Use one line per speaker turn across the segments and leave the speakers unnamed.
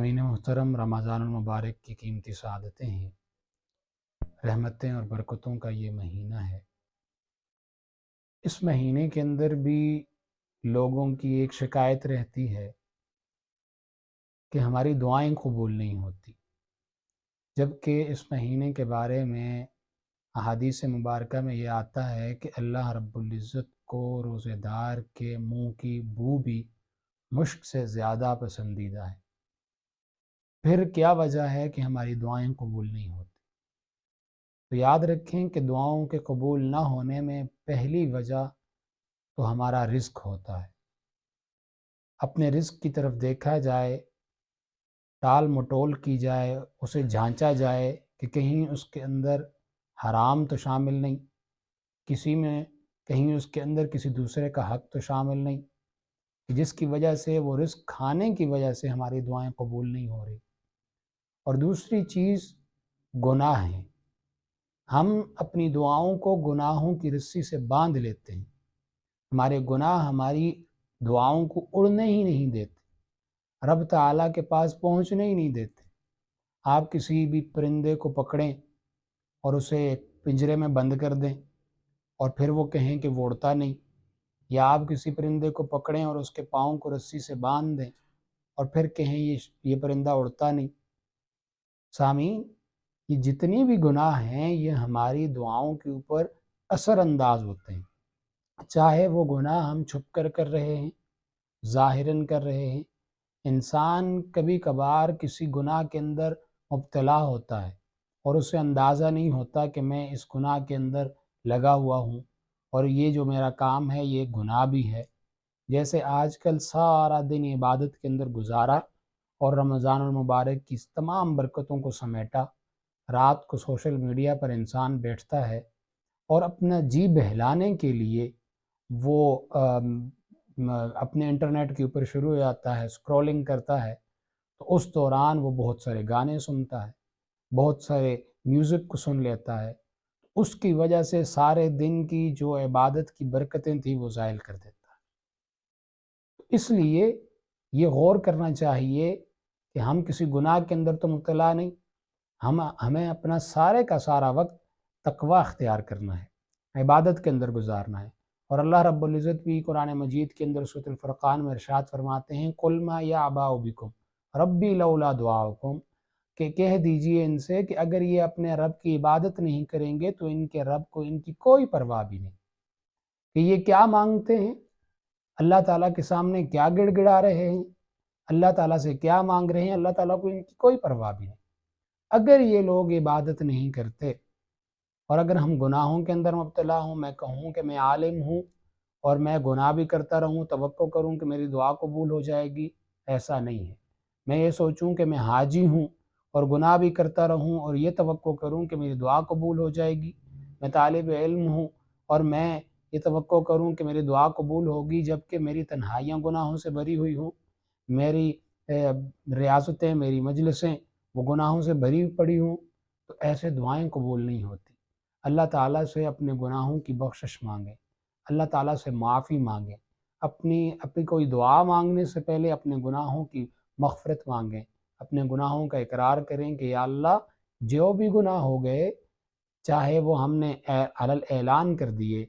महीने मुहतरम रमज़ानुल मुबारक की कीमती सआदतें हैं, रहमतें और बरकतों का ये महीना है। इस महीने के अंदर भी लोगों की एक शिकायत रहती है कि हमारी दुआएं कबूल नहीं होती, जबकि इस महीने के बारे में अहादीस मुबारका में ये आता है कि अल्लाह रब्बुल इज़्ज़त को रोज़ेदार के मुँह की बू भी मुश्क से ज़्यादा पसंदीदा है। फिर क्या वजह है कि हमारी दुआएं कबूल नहीं होती? तो याद रखें कि दुआओं के कबूल ना होने में पहली वजह तो हमारा रिस्क होता है। अपने रिस्क की तरफ देखा जाए, टाल मटोल की जाए, उसे जांचा जाए कि कहीं उसके अंदर हराम तो शामिल नहीं, किसी में कहीं उसके अंदर किसी दूसरे का हक तो शामिल नहीं, कि जिसकी वजह से वो रिस्क खाने की वजह से हमारी दुआएं कबूल नहीं हो रही। और दूसरी चीज़ गुनाह है। हम अपनी दुआओं को गुनाहों की रस्सी से बांध लेते हैं। हमारे गुनाह हमारी दुआओं को उड़ने ही नहीं देते, रब ताला के पास पहुंचने ही नहीं देते। आप किसी भी परिंदे को पकड़ें और उसे पिंजरे में बंद कर दें और फिर वो कहें कि वो उड़ता नहीं, या आप किसी परिंदे को पकड़ें और उसके पाँव को रस्सी से बांध दें और फिर कहें ये परिंदा उड़ता नहीं। सामीन, ये जितनी भी गुनाह हैं ये हमारी दुआओं के ऊपर असर अंदाज होते हैं। चाहे वो गुनाह हम छुप कर रहे हैं, ज़ाहिरन कर रहे हैं। इंसान कभी कभार किसी गुनाह के अंदर मुब्तला होता है और उसे अंदाज़ा नहीं होता कि मैं इस गुनाह के अंदर लगा हुआ हूँ और ये जो मेरा काम है ये गुनाह भी है। जैसे आजकल सारा दिन इबादत के अंदर गुजारा और रमज़ानुल मुबारक की तमाम बरकतों को समेटा, रात को सोशल मीडिया पर इंसान बैठता है और अपना जी बहलाने के लिए वो अपने इंटरनेट के ऊपर शुरू हो जाता है, स्क्रॉलिंग करता है। तो उस दौरान वो बहुत सारे गाने सुनता है, बहुत सारे म्यूज़िक को सुन लेता है। उसकी वजह से सारे दिन की जो इबादत की बरकतें थी वो ज़ायल कर देता है। तो इसलिए ये गौर करना चाहिए कि हम किसी गुनाह के अंदर तो मुब्तला नहीं, हमें अपना सारे का सारा वक्त तकवा अख्तियार करना है, इबादत के अंदर गुजारना है। और अल्लाह रब्बुल इज़्ज़त भी कुरान मजीद के अंदर सूरह फुरक़ान में इरशाद फरमाते हैं, कुल मा यअबअु बिकुम रब्बी लौला दुआउकुम, कि कह दीजिए इनसे कि अगर ये अपने रब की इबादत नहीं करेंगे तो इनके रब को इनकी कोई परवाह भी नहीं। कि ये क्या मांगते हैं, अल्लाह ताला के सामने क्या गिड़गिड़ा रहे हैं, अल्लाह ताला से क्या मांग रहे हैं, अल्लाह ताला को इनकी कोई परवाह भी नहीं। अगर ये लोग इबादत नहीं करते और अगर हम गुनाहों के अंदर मुब्तला हूँ, मैं कहूँ कि मैं आलिम हूँ और मैं गुनाह भी करता रहूँ, तवक्को करूँ कि मेरी दुआ कबूल हो जाएगी, ऐसा नहीं है। मैं ये सोचूँ कि मैं हाजी हूँ और गुनाह भी करता रहूँ और ये तवक्को करूँ कि मेरी दुआ कबूल हो जाएगी। मैं तालिब इल्म हूँ और मैं ये तवक्को करूँ कि मेरी दुआ कबूल होगी, जबकि मेरी तन्हाइयाँ गुनाहों से भरी हुई हों, मेरी रियासतें, मेरी मजलिसें वो गुनाहों से भरी पड़ी हों, तो ऐसे दुआएँ कबूल नहीं होती। अल्लाह ताला से अपने गुनाहों की बख्शिश मांगें, अल्लाह ताला से माफ़ी मांगें। अपनी कोई दुआ मांगने से पहले अपने गुनाहों की मग़फ़िरत मांगें, अपने गुनाहों का इकरार करें कि या अल्लाह, जो भी गुनाह हो गए, चाहे वो हमने अलल ऐलान कर दिए,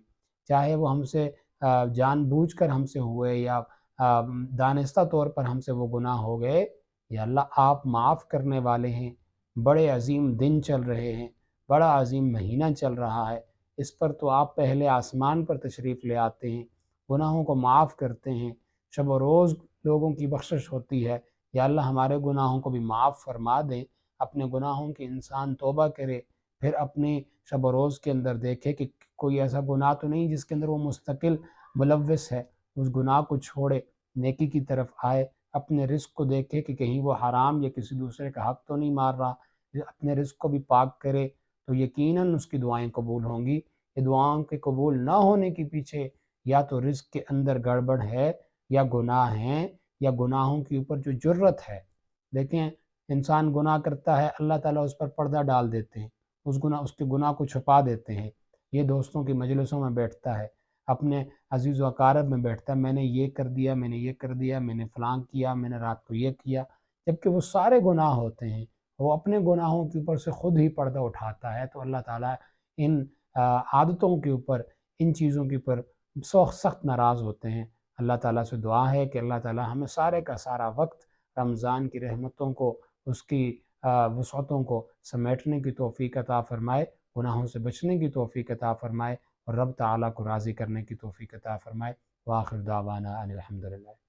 चाहे वो हमसे जानबूझकर हमसे हुए या दानिस्ता तौर पर हमसे वो गुनाह हो गए, या अल्लाह आप माफ़ करने वाले हैं। बड़े अज़ीम दिन चल रहे हैं, बड़ा अज़ीम महीना चल रहा है, इस पर तो आप पहले आसमान पर तशरीफ़ ले आते हैं, गुनाहों को माफ़ करते हैं, शब व रोज़ लोगों की बख्शिश होती है। या अल्लाह हमारे गुनाहों को भी माफ़ फ़रमा दें। अपने गुनाहों की इंसान तौबा करे, फिर अपने शब व रोज़ के अंदर देखे कि कोई ऐसा गुनाह तो नहीं जिसके अंदर वो मुस्तकिल मुलव्विस है, उस गुनाह को छोड़े, नेकी की तरफ आए, अपने रिज़्क़ को देखे कि कहीं वो हराम या किसी दूसरे का हक़ तो नहीं मार रहा, अपने रिज़्क़ को भी पाक करे, तो यकीनन उसकी दुआएँ कबूल होंगी। ये दुआओं के कबूल ना होने के पीछे या तो रिज़्क़ के अंदर गड़बड़ है, या गुनाह हैं, या गुनाहों के ऊपर जो जुर्रत है। देखें, इंसान गुनाह करता है, अल्लाह ताला उस पर पर्दा डाल देते हैं, उसके गुनाह को छुपा देते हैं। ये दोस्तों की मजलिसों में बैठता है, अपने अज़ीज़ व अक़ारब में बैठता है, मैंने ये कर दिया, मैंने ये कर दिया, मैंने फ़लाँ किया, मैंने रात को ये किया। جبکہ وہ سارے گناہ ہوتے ہیں، وہ اپنے گناہوں کے اوپر سے خود ہی پردہ اٹھاتا ہے، تو اللہ تعالیٰ ان عادتوں کے اوپر، ان چیزوں کے اوپر سخت ناراض ہوتے ہیں۔ اللہ تعالیٰ سے دعا ہے کہ اللہ تعالیٰ ہمیں سارے کا سارا وقت رمضان کی رحمتوں کو، اس کی وسعتوں کو سمیٹنے کی توفیق عطا فرمائے، گناہوں سے بچنے کی توفیق عطا فرمائے، اور رب تعالیٰ کو راضی کرنے کی توفیق عطا فرمائے۔ وآخر دعوانا ان الحمدللہ۔